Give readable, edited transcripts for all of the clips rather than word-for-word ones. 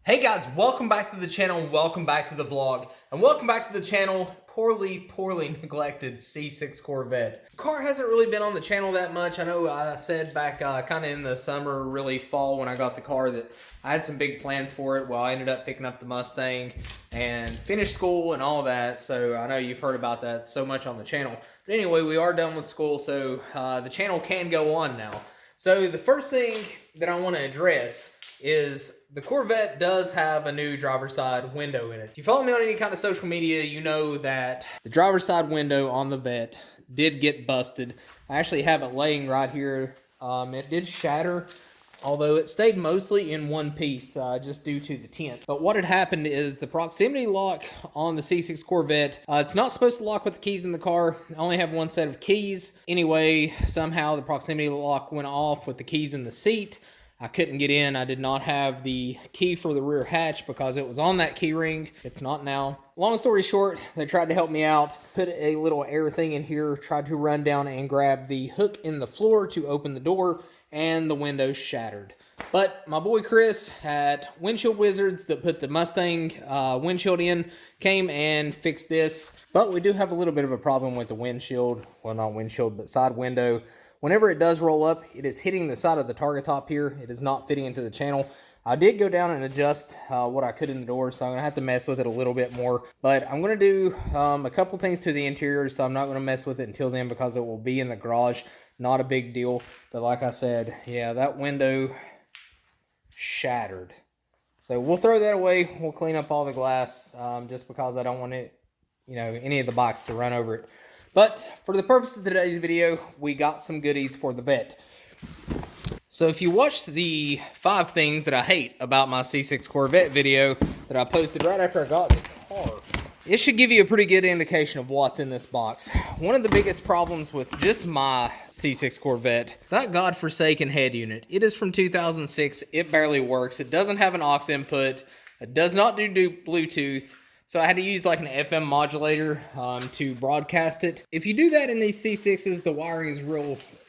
Hey guys, welcome back to the channel, welcome back to the vlog, and welcome back to the channel, poorly neglected C6 Corvette. The car hasn't really been on the channel that much. I know I said back kind of in the summer, really fall when I got the car that I had some big plans for it. Well, I ended up picking up the Mustang and finished school and all that, so I know you've heard about that so much on the channel. But anyway, we are done with school, so the channel can go on now. So the first thing that I want to address is the Corvette does have a new driver's side window in it. If you follow me on any kind of social media, you know that the driver's side window on the Vette did get busted. I actually have it laying right here. It did shatter, although it stayed mostly in one piece just due to the tint. But what had happened is the proximity lock on the C6 Corvette, it's not supposed to lock with the keys in the car. I only have one set of keys. Anyway, somehow the proximity lock went off with the keys in the seat. I couldn't get in. I did not have the key for the rear hatch because it was on that key ring. It's not now. Long story short, they tried to help me out, put a little air thing in here, tried to run down and grab the hook in the floor to open the door, and the window shattered. But my boy Chris at Windshield Wizards that put the Mustang windshield in came and fixed this. But we do have a little bit of a problem with the windshield. Well, not windshield, but side window. Whenever it does roll up, it is hitting the side of the target top here. It is not fitting into the channel. I did go down and adjust what I could in the door, so I'm going to have to mess with it a little bit more. But I'm going to do a couple things to the interior, so I'm not going to mess with it until then because it will be in the garage. Not a big deal. But like I said, yeah, that window shattered. So we'll throw that away. We'll clean up all the glass just because I don't want it, any of the bikes to run over it. But for the purpose of today's video, we got some goodies for the Vette. So if you watched the 5 things that I hate about my C6 Corvette video that I posted right after I got the car, it should give you a pretty good indication of what's in this box. One of the biggest problems with just my C6 Corvette, that godforsaken head unit. It is from 2006. It barely works. It doesn't have an aux input. It does not do Bluetooth. So I had to use like an FM modulator to broadcast it. If you do that in these C6s, the wiring is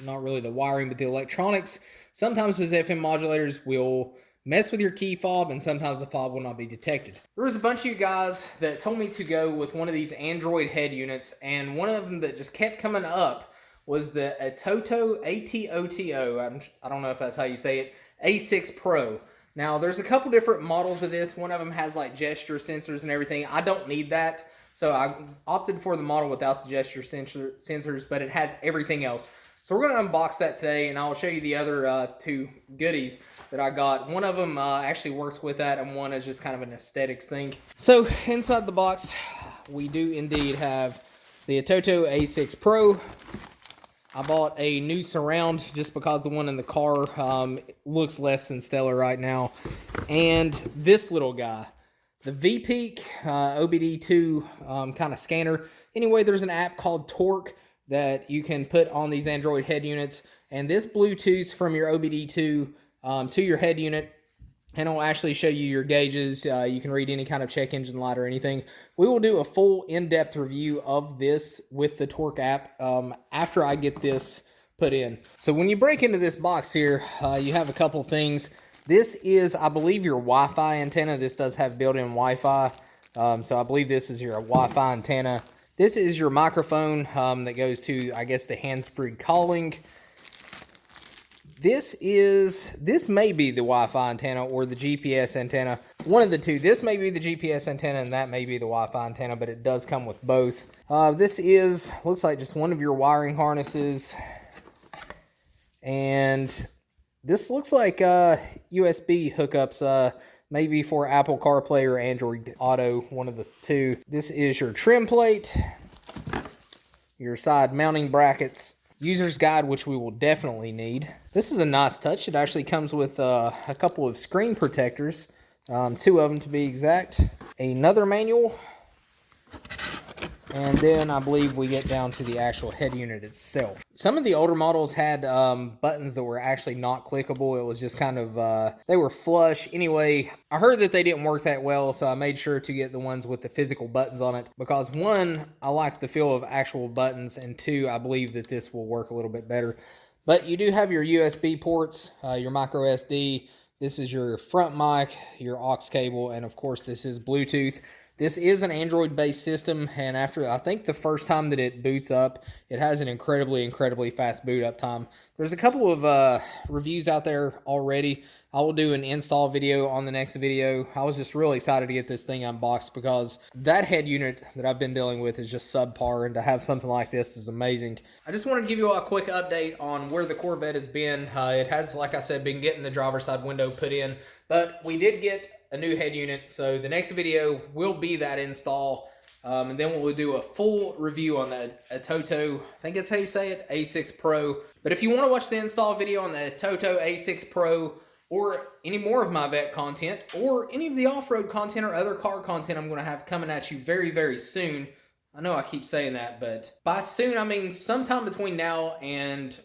not really the wiring, but the electronics. Sometimes those FM modulators will mess with your key fob, and sometimes the fob will not be detected. There was a bunch of you guys that told me to go with one of these Android head units, and one of them that just kept coming up was the ATOTO, ATOTO, I don't know if that's how you say it, A6 Pro. Now, there's a couple different models of this. One of them has like gesture sensors and everything. I don't need that, so I opted for the model without the gesture sensors, but it has everything else. So we're going to unbox that today, and I'll show you the other 2 goodies that I got. One of them actually works with that, and one is just kind of an aesthetics thing. So inside the box, we do indeed have the ATOTO A6 Pro. I bought a new surround just because the one in the car looks less than stellar right now. And this little guy, the VPeak OBD2 kind of scanner. Anyway, there's an app called Torque that you can put on these Android head units. And this Bluetooth from your OBD2 to your head unit, and it'll actually show you your gauges. You can read any kind of check engine light or anything. We will do a full in-depth review of this with the Torque app after I get this put in. So when you break into this box here, you have a couple things. This is, I believe, your Wi-Fi antenna. This does have built-in Wi-Fi. So I believe this is your Wi-Fi antenna. This is your microphone that goes to, I guess, the hands-free calling. This may be the Wi-Fi antenna or the GPS antenna. One of the two. This may be the GPS antenna and that may be the Wi-Fi antenna, but it does come with both. This looks like just one of your wiring harnesses. And this looks like USB hookups, maybe for Apple CarPlay or Android Auto, one of the two. This is your trim plate, your side mounting brackets, user's guide, which we will definitely need. This is a nice touch. It actually comes with a couple of screen protectors, 2 of them to be exact. Another manual, and then I believe we get down to the actual head unit itself. Some of the older models had buttons that were actually not clickable. It was just kind of, they were flush. Anyway, I heard that they didn't work that well, so I made sure to get the ones with the physical buttons on it. Because 1, I like the feel of actual buttons, and 2, I believe that this will work a little bit better. But you do have your USB ports, your micro SD, This is your front mic, your aux cable, and of course this is Bluetooth. This is an Android-based system, and after, I think the first time that it boots up, it has an incredibly fast boot up time. There's a couple of reviews out there already. I will do an install video on the next video. I was just really excited to get this thing unboxed because that head unit that I've been dealing with is just subpar, and to have something like this is amazing. I just wanted to give you a quick update on where the Corvette has been. It has, like I said, been getting the driver's side window put in, but we did get a new head unit, so the next video will be that install, and then we'll do a full review on that ATOTO, I think that's how you say it, A6 Pro. But if you want to watch the install video on the ATOTO A6 Pro, or any more of my vet content, or any of the off-road content or other car content I'm going to have coming at you very soon. I know I keep saying that, but by soon I mean sometime between now and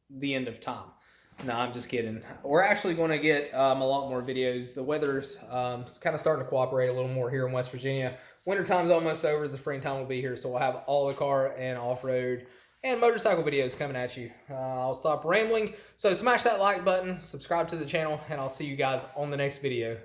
the end of time. No, I'm just kidding. We're actually going to get a lot more videos. The weather's kind of starting to cooperate a little more here in West Virginia. Wintertime's almost over. The springtime will be here, so we'll have all the car and off-road and motorcycle videos coming at you. I'll stop rambling. So smash that like button, subscribe to the channel, and I'll see you guys on the next video.